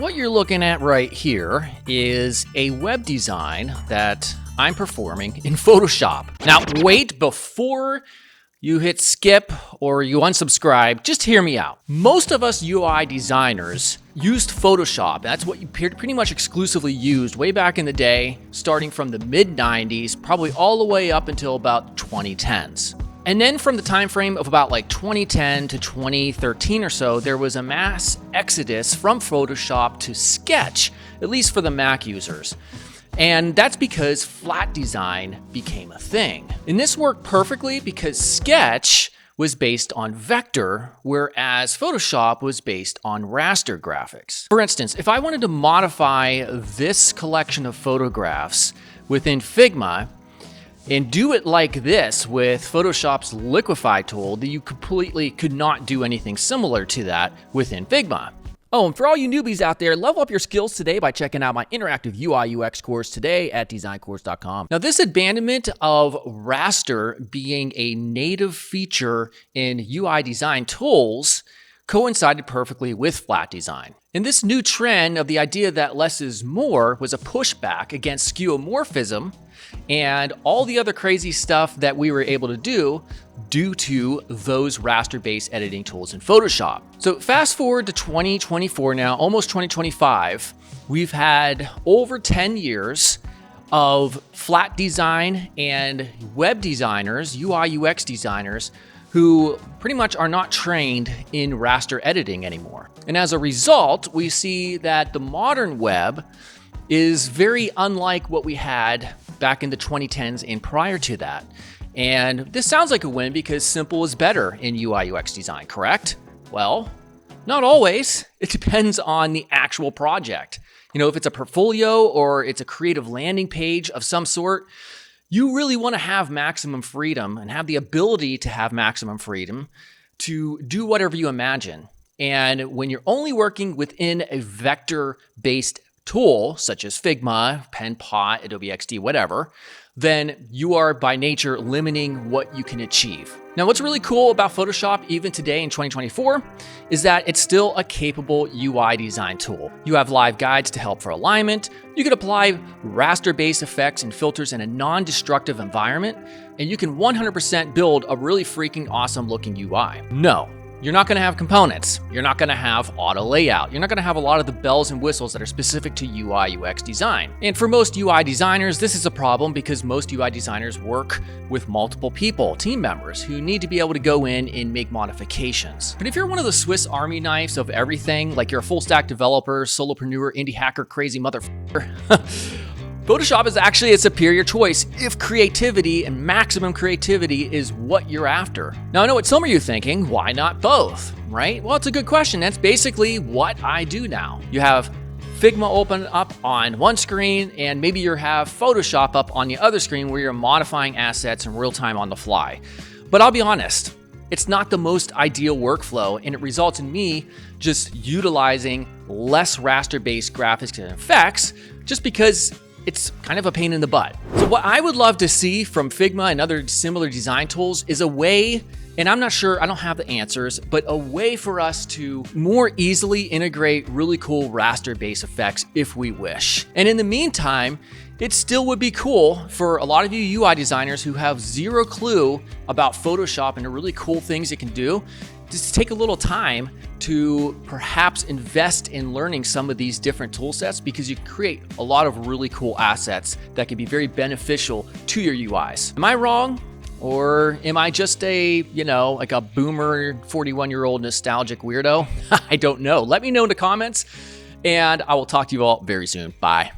What you're looking at right here is a web design that I'm performing in Photoshop. Now, wait, before you hit skip or you unsubscribe, just hear me out. Most of us UI designers used Photoshop. That's what you pretty much exclusively used way back in the day, starting from the mid-90s, probably all the way up until about 2010s. And then from the time frame of about like 2010 to 2013 or so, there was a mass exodus from Photoshop to Sketch, at least for the Mac users. And that's because flat design became a thing. And this worked perfectly because Sketch was based on vector, whereas Photoshop was based on raster graphics. For instance, if I wanted to modify this collection of photographs within Figma, and do it like this with Photoshop's Liquify tool, that you completely could not do anything similar to that within Figma. Oh, and for all you newbies out there, level up your skills today by checking out my interactive UI UX course today at DesignCourse.com. Now, this abandonment of raster being a native feature in UI design tools coincided perfectly with flat design. And this new trend of the idea that less is more was a pushback against skeuomorphism and all the other crazy stuff that we were able to do due to those raster-based editing tools in Photoshop. So fast forward to 2024 now, almost 2025, we've had over 10 years of flat design and web designers, UI UX designers, who pretty much are not trained in raster editing anymore. And as a result, we see that the modern web is very unlike what we had back in the 2010s and prior to that. And this sounds like a win because simple is better in UI UX design, correct? Well, not always. It depends on the actual project. You know, if it's a portfolio or it's a creative landing page of some sort, you really want to have maximum freedom and have the ability to have maximum freedom to do whatever you imagine. And when you're only working within a vector-based tool, such as Figma, PenPot, Adobe XD, whatever, then you are by nature limiting what you can achieve. Now, what's really cool about Photoshop, even today in 2024, is that it's still a capable UI design tool. You have live guides to help for alignment. You can apply raster-based effects and filters in a non-destructive environment, and you can 100% build a really freaking awesome looking UI. No, you're not going to have components. You're not going to have auto layout. You're not going to have a lot of the bells and whistles that are specific to UI UX design. And for most UI designers, this is a problem because most UI designers work with multiple people, team members, who need to be able to go in and make modifications. But if you're one of the Swiss Army knives of everything, like you're a full stack developer, solopreneur, indie hacker, crazy motherfucker, Photoshop is actually a superior choice if creativity and maximum creativity is what you're after. Now, I know what some of you are thinking, why not both, right? Well, it's a good question. That's basically what I do now. You have Figma open up on one screen, and maybe you have Photoshop up on the other screen where you're modifying assets in real time on the fly. But I'll be honest, it's not the most ideal workflow, and it results in me just utilizing less raster-based graphics and effects just because it's kind of a pain in the butt. So what I would love to see from Figma and other similar design tools is a way, and I'm not sure, I don't have the answers, but a way for us to more easily integrate really cool raster-based effects if we wish. And in the meantime, it still would be cool for a lot of you UI designers who have zero clue about Photoshop and the really cool things it can do, just take a little time to perhaps invest in learning some of these different tool sets, because you can create a lot of really cool assets that can be very beneficial to your UIs. Am I wrong? Or am I just a, like a boomer 41-year-old nostalgic weirdo? I don't know. Let me know in the comments, and I will talk to you all very soon. Bye.